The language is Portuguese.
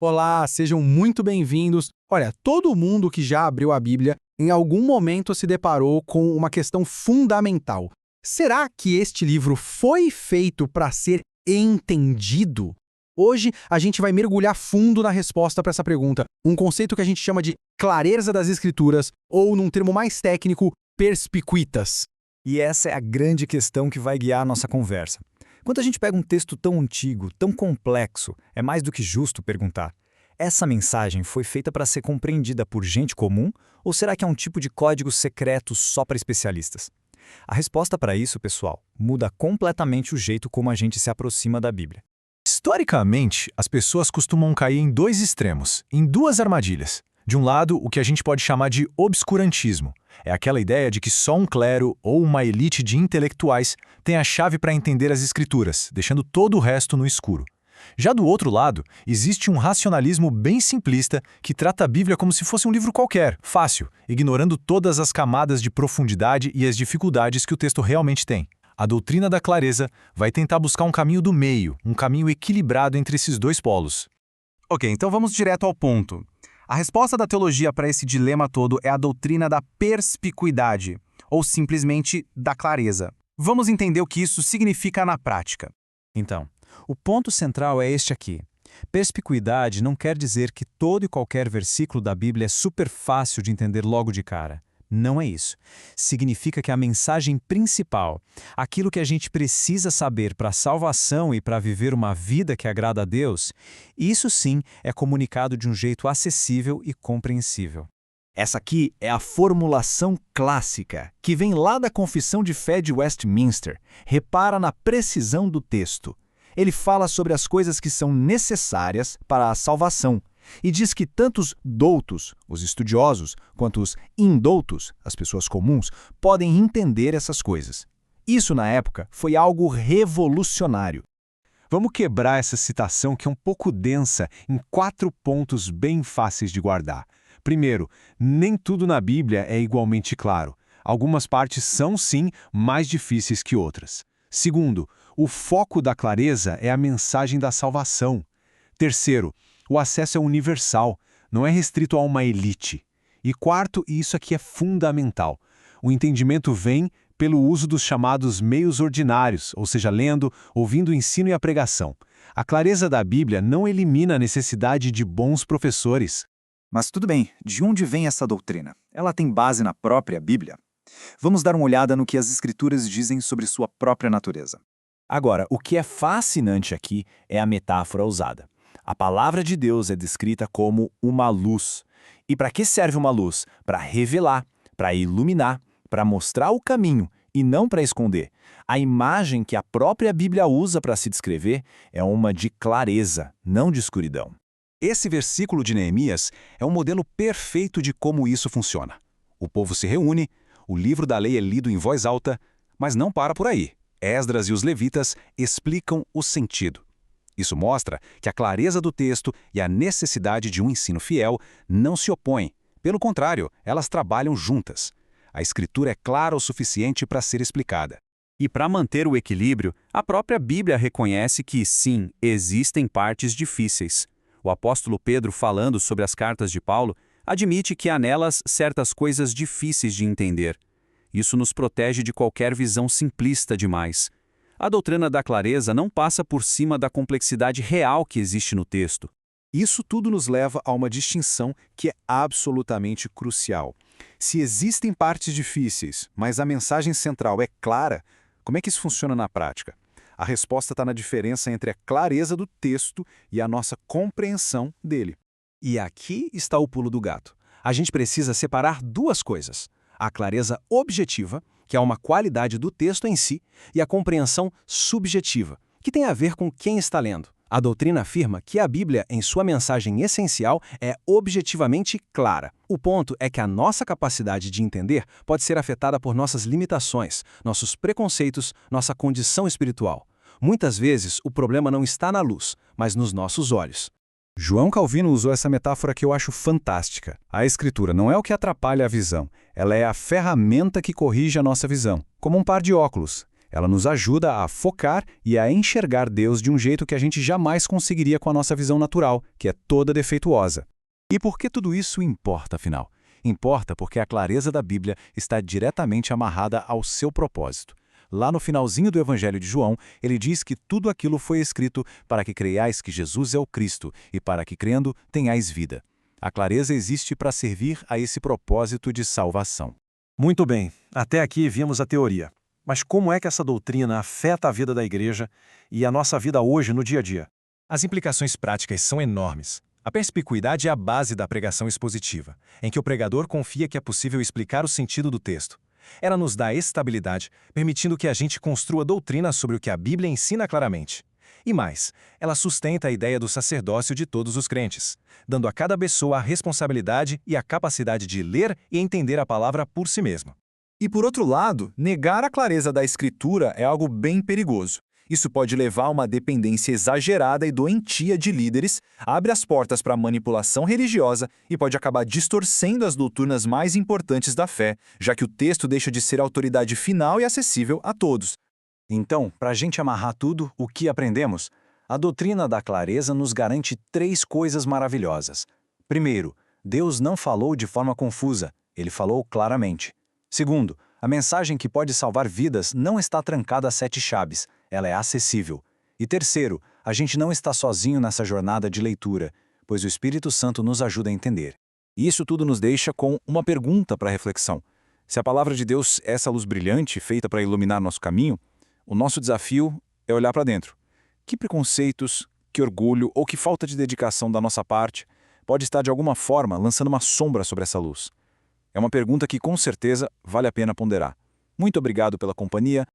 Olá, sejam muito bem-vindos. Olha, todo mundo que já abriu a Bíblia em algum momento se deparou com uma questão fundamental. Será que este livro foi feito para ser entendido? Hoje a gente vai mergulhar fundo na resposta para essa pergunta, um conceito que a gente chama de clareza das Escrituras, ou, num termo mais técnico, perspicuitas. E essa é a grande questão que vai guiar a nossa conversa. Quando a gente pega um texto tão antigo, tão complexo, é mais do que justo perguntar: essa mensagem foi feita para ser compreendida por gente comum ou será que é um tipo de código secreto só para especialistas? A resposta para isso, pessoal, muda completamente o jeito como a gente se aproxima da Bíblia. Historicamente, as pessoas costumam cair em dois extremos, em duas armadilhas. De um lado, o que a gente pode chamar de obscurantismo. É aquela ideia de que só um clero ou uma elite de intelectuais tem a chave para entender as Escrituras, deixando todo o resto no escuro. Já do outro lado, existe um racionalismo bem simplista que trata a Bíblia como se fosse um livro qualquer, fácil, ignorando todas as camadas de profundidade e as dificuldades que o texto realmente tem. A doutrina da clareza vai tentar buscar um caminho do meio, um caminho equilibrado entre esses dois polos. Ok, então vamos direto ao ponto. A resposta da teologia para esse dilema todo é a doutrina da perspicuidade, ou simplesmente da clareza. Vamos entender o que isso significa na prática. Então, o ponto central é este aqui. Perspicuidade não quer dizer que todo e qualquer versículo da Bíblia é super fácil de entender logo de cara. Não é isso. Significa que a mensagem principal, aquilo que a gente precisa saber para a salvação e para viver uma vida que agrada a Deus, isso sim é comunicado de um jeito acessível e compreensível. Essa aqui é a formulação clássica, que vem lá da Confissão de Fé de Westminster. Repara na precisão do texto. Ele fala sobre as coisas que são necessárias para a salvação e diz que tanto os doutos, os estudiosos, quanto os indoutos, as pessoas comuns, podem entender essas coisas. Isso, na época, foi algo revolucionário. Vamos quebrar essa citação que é um pouco densa em 4 pontos bem fáceis de guardar. Primeiro, nem tudo na Bíblia é igualmente claro. Algumas partes são, sim, mais difíceis que outras. Segundo, o foco da clareza é a mensagem da salvação. Terceiro, o acesso é universal, não é restrito a uma elite. E quarto, e isso aqui é fundamental, o entendimento vem pelo uso dos chamados meios ordinários, ou seja, lendo, ouvindo o ensino e a pregação. A clareza da Bíblia não elimina a necessidade de bons professores. Mas tudo bem, de onde vem essa doutrina? Ela tem base na própria Bíblia? Vamos dar uma olhada no que as Escrituras dizem sobre sua própria natureza. Agora, o que é fascinante aqui é a metáfora usada. A palavra de Deus é descrita como uma luz. E para que serve uma luz? Para revelar, para iluminar, para mostrar o caminho e não para esconder. A imagem que a própria Bíblia usa para se descrever é uma de clareza, não de escuridão. Esse versículo de Neemias é um modelo perfeito de como isso funciona. O povo se reúne, o livro da lei é lido em voz alta, mas não para por aí. Esdras e os levitas explicam o sentido. Isso mostra que a clareza do texto e a necessidade de um ensino fiel não se opõem. Pelo contrário, elas trabalham juntas. A Escritura é clara o suficiente para ser explicada. E para manter o equilíbrio, a própria Bíblia reconhece que, sim, existem partes difíceis. O apóstolo Pedro, falando sobre as cartas de Paulo, admite que há nelas certas coisas difíceis de entender. Isso nos protege de qualquer visão simplista demais. A doutrina da clareza não passa por cima da complexidade real que existe no texto. Isso tudo nos leva a uma distinção que é absolutamente crucial. Se existem partes difíceis, mas a mensagem central é clara, como é que isso funciona na prática? A resposta está na diferença entre a clareza do texto e a nossa compreensão dele. E aqui está o pulo do gato. A gente precisa separar duas coisas: a clareza objetiva, que é uma qualidade do texto em si, e a compreensão subjetiva, que tem a ver com quem está lendo. A doutrina afirma que a Bíblia, em sua mensagem essencial, é objetivamente clara. O ponto é que a nossa capacidade de entender pode ser afetada por nossas limitações, nossos preconceitos, nossa condição espiritual. Muitas vezes, o problema não está na luz, mas nos nossos olhos. João Calvino usou essa metáfora que eu acho fantástica. A Escritura não é o que atrapalha a visão, ela é a ferramenta que corrige a nossa visão, como um par de óculos. Ela nos ajuda a focar e a enxergar Deus de um jeito que a gente jamais conseguiria com a nossa visão natural, que é toda defeituosa. E por que tudo isso importa, afinal? Importa porque a clareza da Bíblia está diretamente amarrada ao seu propósito. Lá no finalzinho do Evangelho de João, ele diz que tudo aquilo foi escrito para que creiais que Jesus é o Cristo e para que, crendo, tenhais vida. A clareza existe para servir a esse propósito de salvação. Muito bem, até aqui vimos a teoria. Mas como é que essa doutrina afeta a vida da igreja e a nossa vida hoje no dia a dia? As implicações práticas são enormes. A perspicuidade é a base da pregação expositiva, em que o pregador confia que é possível explicar o sentido do texto. Ela nos dá estabilidade, permitindo que a gente construa doutrina sobre o que a Bíblia ensina claramente. E mais, ela sustenta a ideia do sacerdócio de todos os crentes, dando a cada pessoa a responsabilidade e a capacidade de ler e entender a palavra por si mesma. E por outro lado, negar a clareza da Escritura é algo bem perigoso. Isso pode levar a uma dependência exagerada e doentia de líderes, abre as portas para manipulação religiosa e pode acabar distorcendo as doutrinas mais importantes da fé, já que o texto deixa de ser a autoridade final e acessível a todos. Então, para a gente amarrar tudo, o que aprendemos? A doutrina da clareza nos garante 3 coisas maravilhosas. Primeiro, Deus não falou de forma confusa, ele falou claramente. Segundo, a mensagem que pode salvar vidas não está trancada a 7 chaves, ela é acessível. E terceiro, a gente não está sozinho nessa jornada de leitura, pois o Espírito Santo nos ajuda a entender. E isso tudo nos deixa com uma pergunta para reflexão. Se a palavra de Deus é essa luz brilhante feita para iluminar nosso caminho, o nosso desafio é olhar para dentro. Que preconceitos, que orgulho ou que falta de dedicação da nossa parte pode estar de alguma forma lançando uma sombra sobre essa luz? É uma pergunta que com certeza vale a pena ponderar. Muito obrigado pela companhia,